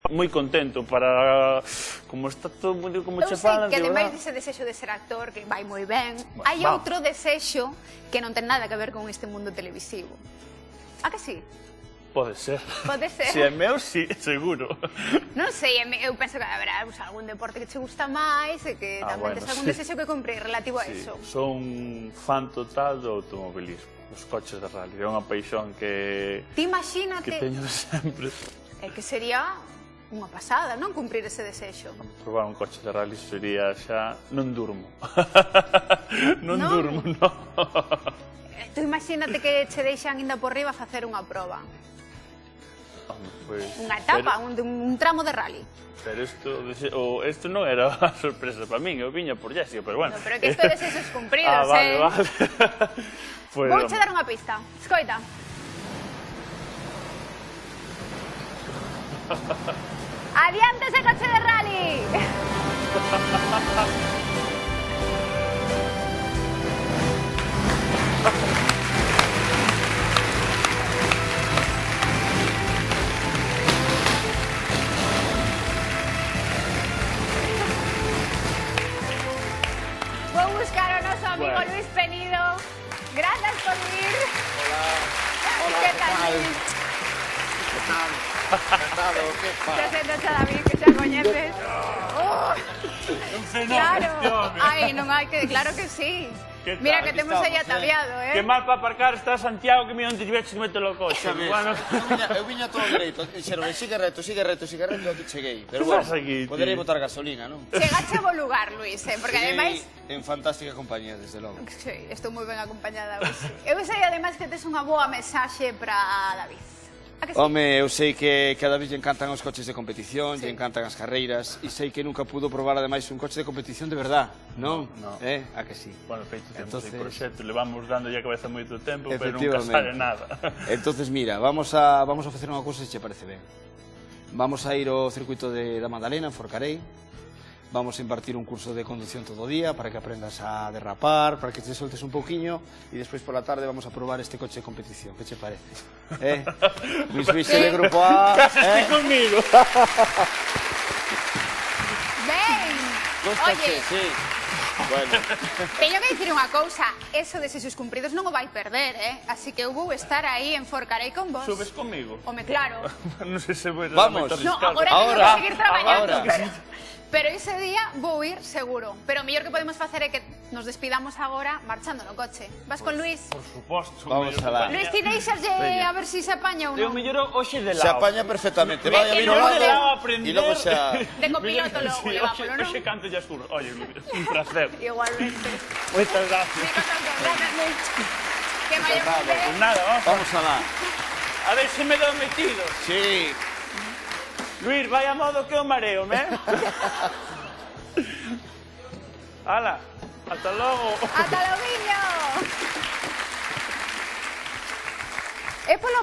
moi contento para... Como está todo moi como che falan... Eu sei que ademais dese desexo de ser actor, que vai moi ben, hai outro desexo que non ten nada que ver con este mundo televisivo. A que sí? Pode ser. Pode ser. Se é meu, sí, seguro. Non sei, eu penso que haberá algún deporte que che gusta máis e que tamén tes algún desexo que cumprir relativo a eso. Son un fan total do automobilismo, dos coches de rally. É unha paixón que... Ti imagínate... Que teño de sempre. É que sería unha pasada, non cumprir ese desexo. Probar un coche de rally sería xa... Non durmo. Non durmo, non. Tú imagínate que che deixan ainda por riba facer unha proba. Unha etapa, un tramo de rally. Pero isto non era a sorpresa para min, eu viña por Jessica, pero bueno. No, pero que isto é desexos cumpridos, vale. Vouche dar unha pista, escoita. Adiante ese coche de rally! Vou buscar ao noso amigo Luis Penido. Grazas por vir. Hola. Que tal, Luis? Que tal? Encantado, que pasa? Preséntate a David, que xa coñeces. Claro, ai, non hai que, claro que sí. Mira que temos aí ataviado, Que mal para aparcar está Santiago, que mira onde tiveches que meter o coche. Eu viña todo dereito, dixeron, sigue reto, aquí cheguei. Pero bueno, poderei botar gasolina, non? Chegache a bo lugar, Luis, porque ademais... En fantástica compañía, desde logo. Sí, estou moi ben acompañada hoxe. Eu sei ademais que tes unha boa mensaxe para David. Home, eu sei que a David lle encantan os coches de competición, lle encantan as carreiras, e sei que nunca pudo probar ademais un coche de competición de verdad, non? A que sí? Bueno, feito, temos o proxecto, levamos dando ya cabeza moito tempo, pero nunca sale nada. Entonces, mira, vamos a facer unha cousa se che parece ben. Vamos a ir ao circuito da Madalena, en Forcarei. Vamos a impartir un curso de conducción todo o día para que aprendas a derrapar, para que te soltes un pouquiño e despois pola tarde vamos a probar este coche de competición. Que che parece? Luis Vixe de Grupo A. Casaste conmigo. Ben! Oye, sí. Bueno. Teño que dicir unha cousa, eso de desexos cumpridos non o vai perder, Así que eu vou estar aí en Forcarei con vos. Subes conmigo? Home, claro. Non sei se vou... Vamos. No, agora teño que seguir traballando. Pero ese día vou ir seguro. Pero o mellor que podemos facer é que nos despidamos agora marchando no coche. Vas con Luis? Por suposto. Vamos alá. Luis, ti deixaslle a ver si se apaña ou non? Eu mellor hoxe de lado. Se apaña perfectamente. Vai a vir no ao de lado aprender. e logo xa... De copiloto logo, levámoslo, non? Hoxe canto ya escuro. Oye, un placer. Igualmente. Moitas gracias. Gracias, Luis. Que vaya moi ben. Pues nada, Vamos alá. A ver se me dou metido. Sí. Luis, vai a modo que o mareo, Hala, ata logo. Ata logo, niño. É polo